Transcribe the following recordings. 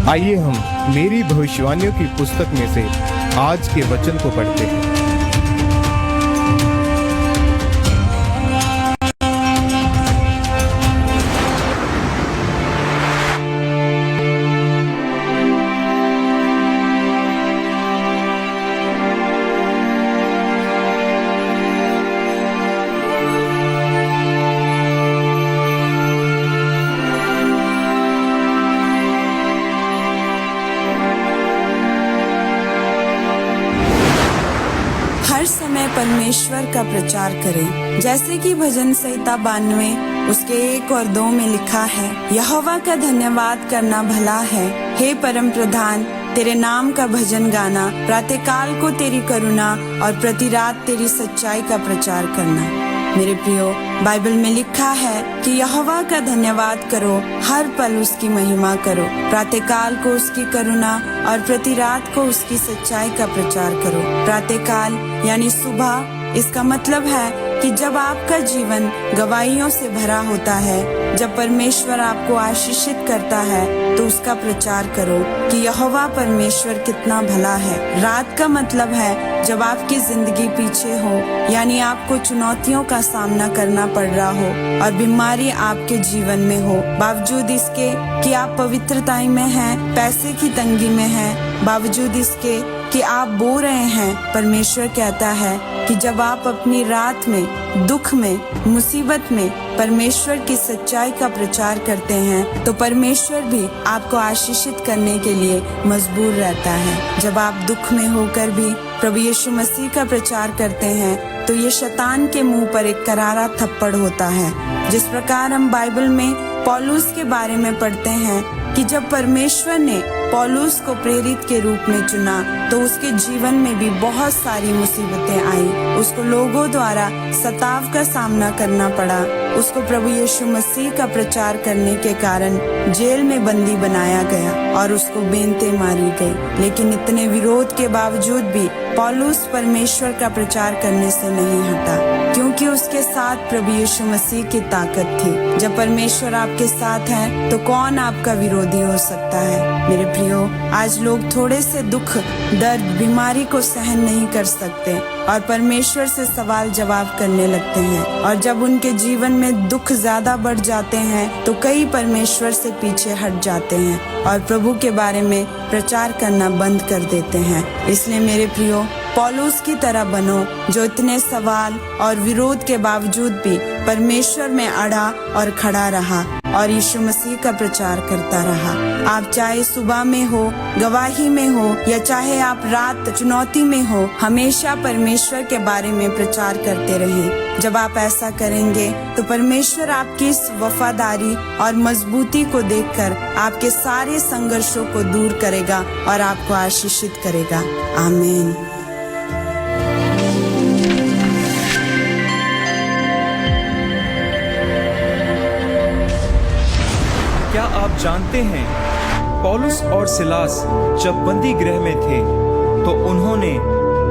आइए हम मेरी भविष्यवाणियों की पुस्तक में से आज के वचन को पढ़ते हैं। हर समय परमेश्वर का प्रचार करें, जैसे कि भजन संहिता 92 उसके 1 और 2 में लिखा है, यहोवा का धन्यवाद करना भला है। हे परम प्रधान, तेरे नाम का भजन गाना, प्रातःकाल को तेरी करुणा और प्रति रात तेरी सच्चाई का प्रचार करना। मेरे प्रियो, बाइबल में लिखा है कि यहोवा का धन्यवाद करो, हर पल उसकी महिमा करो, प्रातःकाल को उसकी करुणा और प्रति रात को उसकी सच्चाई का प्रचार करो। प्रातःकाल यानी सुबह, इसका मतलब है कि जब आपका जीवन गवाहियों से भरा होता है, जब परमेश्वर आपको आशीषित करता है, तो उसका प्रचार करो कि यहोवा परमेश्वर कितना भला है। रात का मतलब है जब आपकी जिंदगी पीछे हो, यानी आपको चुनौतियों का सामना करना पड़ रहा हो और बीमारी आपके जीवन में हो, बावजूद इसके कि आप पवित्रता में हैं, पैसे की तंगी में हैं, बावजूद इसके कि आप बो रहे हैं, परमेश्वर कहता है कि जब आप अपनी रात में, दुख में, मुसीबत में परमेश्वर की सच्चाई का प्रचार करते हैं, तो परमेश्वर भी आपको आशीषित करने के लिए मजबूर रहता है। जब आप दुख में होकर भी प्रभु यीशु मसीह का प्रचार करते हैं, तो ये शैतान के मुंह पर एक करारा थप्पड़ होता है। जिस प्रकार हम बाइबल में पौलुस के बारे में पढ़ते हैं कि जब परमेश्वर ने पौलुस को प्रेरित के रूप में चुना, तो उसके जीवन में भी बहुत सारी मुसीबतें आई। उसको लोगों द्वारा सताव का सामना करना पड़ा। उसको प्रभु यीशु मसीह का प्रचार करने के कारण जेल में बंदी बनाया गया और उसको बेंतें मारी गई। लेकिन इतने विरोध के बावजूद भी पौलुस परमेश्वर का प्रचार करने से नहीं हटा, क्योंकि उसके साथ प्रभु यीशु मसीह की ताकत थी। जब परमेश्वर आपके साथ है, तो कौन आपका विरोधी हो सकता है? मेरे प्रियो, आज लोग थोड़े से दुख, दर्द, बीमारी को सहन नहीं कर सकते और परमेश्वर से सवाल जवाब करने लगते हैं, और जब उनके जीवन में दुख ज्यादा बढ़ जाते हैं, तो कई परमेश्वर से पीछे हट जाते हैं और प्रभु के बारे में प्रचार करना बंद कर देते हैं। इसलिए मेरे प्रियो, पौलुस की तरह बनो, जो इतने सवाल और विरोध के बावजूद भी परमेश्वर में अड़ा और खड़ा रहा और यीशु मसीह का प्रचार करता रहा। आप चाहे सुबह में हो, गवाही में हो, या चाहे आप रात चुनौती में हो, हमेशा परमेश्वर के बारे में प्रचार करते रहें। जब आप ऐसा करेंगे, तो परमेश्वर आपकी इस वफादारी और मजबूती को देखकर आपके सारे संघर्षों को दूर करेगा और आपको आशीषित करेगा। आमीन। क्या आप जानते हैं, पौलुस और सिलास जब बंदी गृह में थे, तो उन्होंने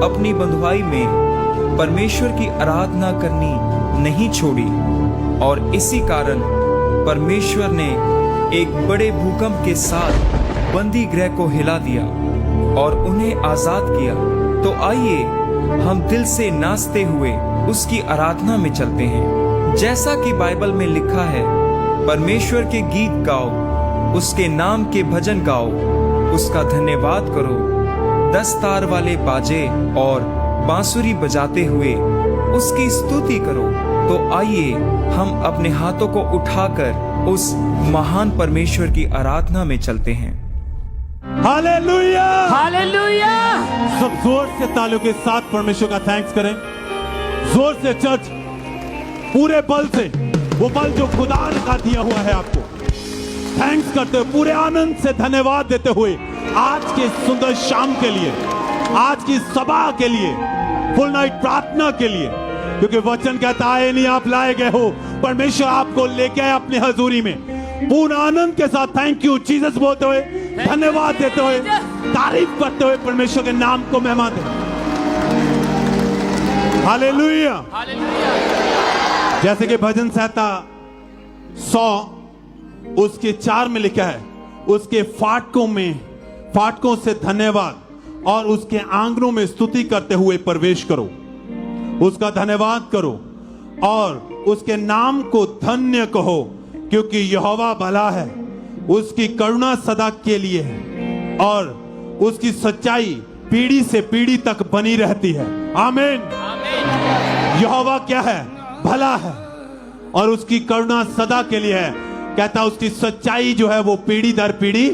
अपनी बंधुआई में परमेश्वर की आराधना करनी नहीं छोड़ी, और इसी कारण परमेश्वर ने एक बड़े भूकंप के साथ बंदी गृह को हिला दिया और उन्हें आजाद किया। तो आइए हम दिल से नाचते हुए उसकी आराधना में चलते हैं। जैसा कि बाइबल में लिखा है, परमेश्वर के गीत गाओ, उसके नाम के भजन गाओ, उसका धन्यवाद करो, 10 तार वाले बाजे और बांसुरी बजाते हुए उसकी स्तुति करो। तो आइए हम अपने हाथों को उठाकर उस महान परमेश्वर की आराधना में चलते हैं। Hallelujah, hallelujah. सब जोर से तालियों के साथ परमेश्वर का थैंक्स करें। जोर से चर्च, पूरे बल से, वो बल जो खुदा का दिया हुआ है आपको थैंक्स करते हुए, पूरे आनंद से धन्यवाद देते हुए, आज के सुंदर शाम के लिए, आज की सभा के लिए, फुल नाइट प्रार्थना के लिए, क्योंकि वचन कहता है नहीं आप लाए गए हो, परमेश्वर आपको लेके आए अपनी हजूरी में। पूर्ण आनंद के साथ थैंक यू जीसस बोलते हुए, धन्यवाद देते हुए, तारीफ करते हुए परमेश्वर के नाम को महिमा दें। हालेलुया। जैसे कि भजन संहिता 100 उसके 4 में लिखा है, उसके फाटकों से धन्यवाद और उसके आंगनों में स्तुति करते हुए प्रवेश करो। उसका धन्यवाद करो और उसके नाम को धन्य कहो, क्योंकि यहोवा भला है, उसकी करुणा सदा के लिए है और उसकी सच्चाई पीढ़ी से पीढ़ी तक बनी रहती है। आमीन। यहोवा क्या है? भला है और उसकी करुणा सदा के लिए है। कहता उसकी सच्चाई जो है वो पीढ़ी दर पीढ़ी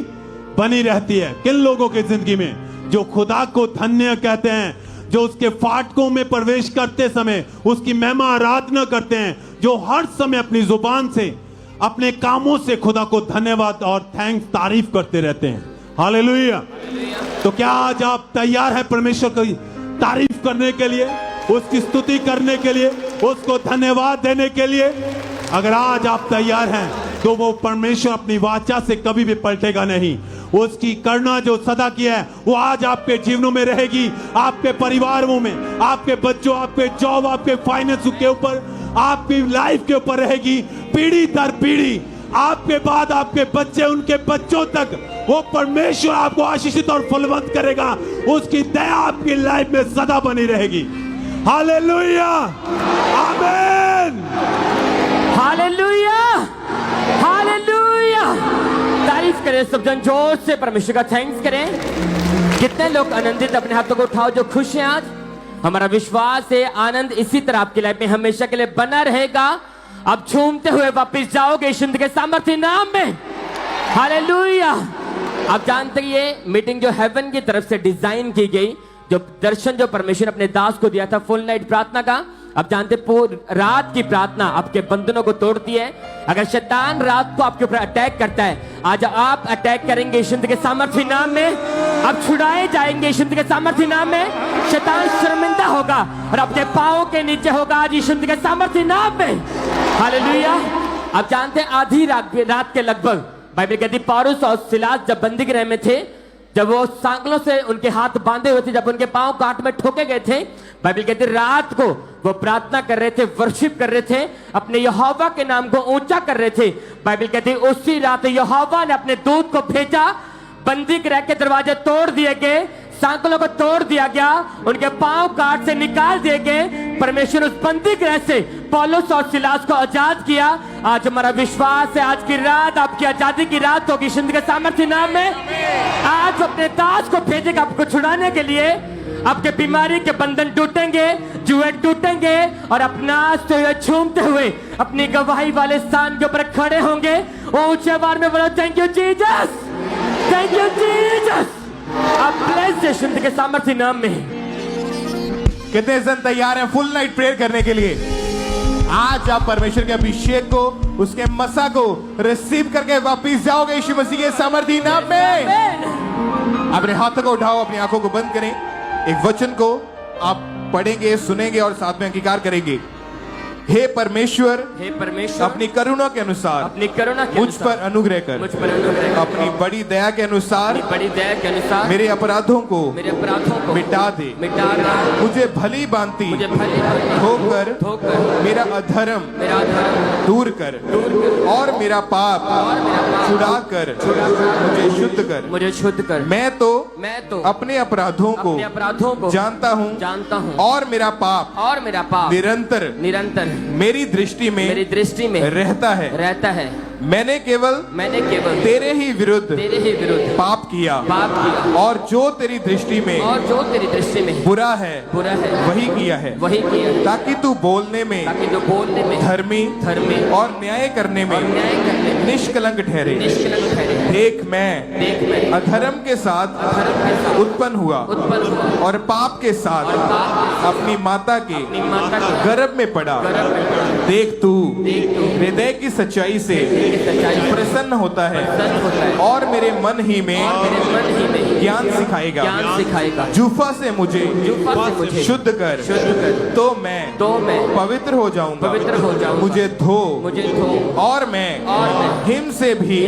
बनी रहती है। किन लोगों की जिंदगी में जो खुदा को धन्य कहते हैं, जो उसके फाटकों में प्रवेश करते समय उसकी महिमा आराधना करते हैं, जो हर समय अपनी जुबान से अपने कामों से खुदा को धन्यवाद और थैंक्स तारीफ करते रहते हैं। हालेलुया। तो क्या आज आप तैयार हैं परमेश्वर की तारीफ करने के लिए, उसकी स्तुति करने के लिए, उसको धन्यवाद देने के लिए? अगर आज आप तैयार हैं तो वो परमेश्वर अपनी वाचा से कभी भी पलटेगा नहीं। उसकी करुणा जो सदा की है वो आज आपके जीवनों में रहेगी, आपके परिवारों में, आपके बच्चों, आपके जॉब, आपके फाइनेंस के ऊपर, आपकी लाइफ के ऊपर रहेगी। पीढ़ी दर पीढ़ी, आपके बाद आपके बच्चे, उनके बच्चों तक वो परमेश्वर आपको आशीषित और फलवंत करेगा। उसकी दया आपकी लाइफ में सदा बनी रहेगी। हालेलुया, आमीन, हालेलुया, हालेलुया। तारीफ करें सब जन, जोर से परमेश्वर का थैंक्स करें। कितने लोग आनंदित? अपने हाथों को उठाओ जो खुश हैं आज। हमारा विश्वास है आनंद इसी तरह आपकी लाइफ में हमेशा के लिए बना रहेगा। आप झूमते हुए वापस जाओगे यीशु के सामर्थ्य नाम में। हालेलुया। आप जानते हैं ये मीटिंग जो हेवन की तरफ से डिजाइन की गई, जो दर्शन जो परमेश्वर अपने दास को दिया था फुल नाइट प्रार्थना का, आप जानते पूरी रात की प्रार्थना आपके बंधनों को तोड़ती है। अगर शैतान रात को आपके ऊपर अटैक करता है, आज आप अटैक करेंगे यीशु के सामर्थ्य नाम में। आप छुड़ाए जाएंगे यीशु के सामर्थ्य नाम में। शैतान शर्मिंदा होगा और अपने पांवों के नीचे होगा आज यीशु के सामर्थ्य नाम में। हालेलुया। आप जानते हैं आधी रात के लगभग बाइबल कहती पौलुस और सिलास जब बंदी गृह में थे, जब वो सांकलों से उनके हाथ बांधे हुए थे, जब उनके पांव काट में ठोके गए थे, बाइबल कहती रात को वो प्रार्थना कर रहे थे, वर्शिप कर रहे थे, अपने यहोवा के नाम को ऊंचा कर रहे थे। बाइबल कहती उसी रात यहोवा ने अपने दूत को भेजा, बंदी गृह के दरवाजे तोड़ दिए गए, सांकलों को तोड़ दिया गया, उनके पांव काट से निकाल दिए गए। परमेश्वर उस बंदी गृह से पौलुस और सिलास को आजाद किया। आज हमारा विश्वास है आज की रात आपकी आजादी की रात होगी यीशु के सामर्थ्य नाम में। आज अपने दास को भेजेगा आपको छुड़ाने के लिए। आपके बीमारी के बंधन टूटेंगे, जुए टूटेंगे और अपना नाचते हुए झूमते हुए अपनी गवाही वाले स्थान के ऊपर खड़े होंगे। ऊंचे आवाज में बोलो thank you Jesus, thank you Jesus. आप ब्लेस यीशु के सामर्थ्य नाम में। कितने जन तैयार हैं फुल नाइट प्रेयर करने के लिए? आज आप परमेश्वर के अभिषेक को, उसके मसा को रिसीव करके वापिस जाओगे यीशु मसीह के सामर्थ्य नाम में। अपने हाथों को उठाओ, अपनी आंखों को बंद करें। एक वचन को आप पढ़ेंगे, सुनेंगे और साथ में अंगीकार करेंगे। हे परमेश्वर, हे परमेश्वर, अपनी करुणा के अनुसार, अपनी करुणा के मुझ पर अनुग्रह कर, मुझ पर अनुग्रह कर, अपनी बड़ी दया के अनुसार, बड़ी दया के अनुसार मेरे अपराधों को मिटा दे, मुझे भली भांति धोकर मेरा अधर्म दूर कर और मेरा पाप छुड़ा कर मुझे शुद्ध कर। मैं तो अपने अपराधों को जानता हूँ और मेरा पाप निरंतर मेरी दृष्टि में रहता है। मैंने केवल तेरे ही विरुद्ध पाप किया और जो तेरी दृष्टि में बुरा है वही किया है, ताकि तू बोलने में धर्मी और न्याय करने में निष्कलंक ठहरे। देख मैं अधर्म के साथ उत्पन्न हुआ और पाप के साथ अपनी माता के गर्भ में पड़ा। देख तू हृदय की सच्चाई से प्रसन्न होता है और मेरे मन ही में ज्ञान सिखाएगा। जूफा से मुझे शुद्ध कर तो मैं पवित्र हो जाऊंगा। मुझे धो और मैं हिम से भी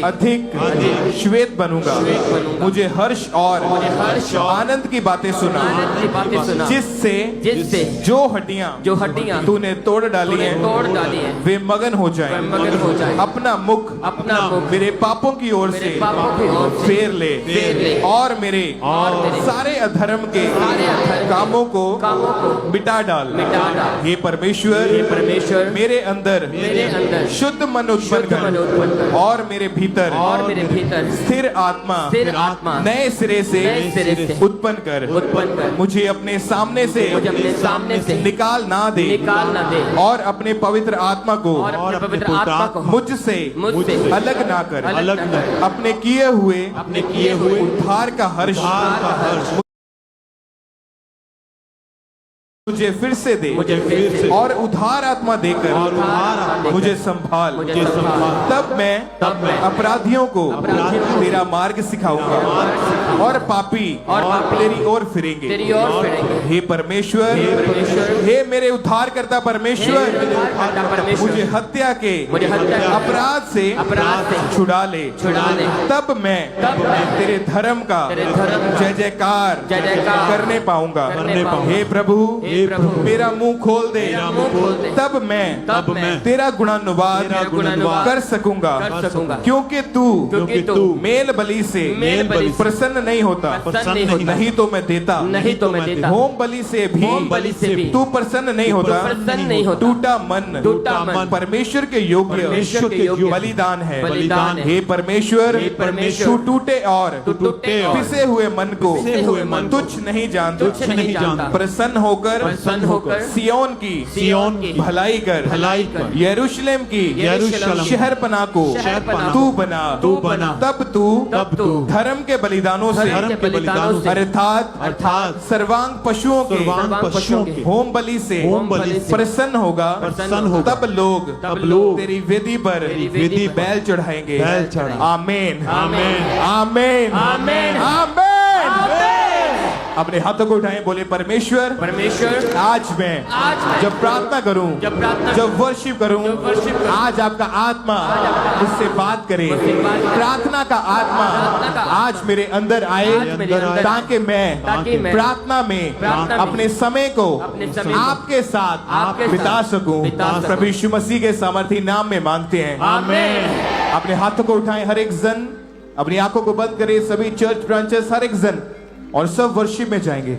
अधिक श्वेत बनूंगा। मुझे हर्ष और आनंद की बातें सुना, जिससे जो हड्डियां तूने तोड़ डाली हैं लगा दिए वे मगन हो जाएं, वे मगन हो जाएं, अपना मुख मेरे पापों की ओर से पापों की ओर से फेर ले ले और मेरे सारे अधर्म के कामों को मिटा डाल। हे परमेश्वर मेरे अंदर शुद्ध मन उत्पन्न कर और मेरे भीतर स्थिर आत्मा नए सिरे से उत्पन्न कर। मुझे अपने सामने से निकाल ना दे और अपने पवित्र आत्मा को मुझसे अलग ना कर। अपने किए हुए उद्धार का हर्ष मुझे फिर से दे और उद्धार आत्मा देकर मुझे संभाल। तब मैं अपराधियों को तेरा मार्ग सिखाऊंगा और पापी तेरी ओर फिरेंगे। हे परमेश्वर, हे मेरे उद्धार करता परमेश्वर, मुझे हत्या के अपराध से छुड़ा ले। तब मैं तेरे धर्म का जय जयकार करने पाऊंगा। हे प्रभु, मेरा मुंह खोल दे, तब मैं तेरा गुणानुवाद कर सकूंगा। क्योंकि तू मेल बलि से प्रसन्न नहीं होता, नहीं तो मैं देता। होम बलि से भी तू प्रसन्न नहीं होता। टूटा मन परमेश्वर के योग्य बलिदान है। हे परमेश्वर, तू टूटे और पिसे हुए मन को तुच्छ नहीं जानता। प्रसन्न होकर सियोन की भलाई कर। यरूशलेम की शहरपना को तू बना। तब तू धर्म के बलिदानों से अर्थात सर्वांग पशुओं के होम बलि से प्रसन्न होगा। तब लोग तेरी वेदी पर बैल चढ़ाएंगे। आमीन, आमीन, आमीन, आमीन। अपने हाथों को उठाएं, बोले परमेश्वर, आज मैं जब प्रार्थना करूं, जब वर्शिप करूं, आज आपका आत्मा मुझसे बात करे। प्रार्थना का आत्मा आज मेरे अंदर आए, ताकि मैं प्रार्थना में अपने समय को आपके साथ बिता सकूं। प्रभु यीशु मसीह के सामर्थी नाम में मांगते हैं, आमीन। अपने हाथों को उठाएं, हर एक जन अपनी आंखों को बंद करे, सभी चर्च ब्रांचेस हर एक जन, और सब वर्शिप में जाएंगे।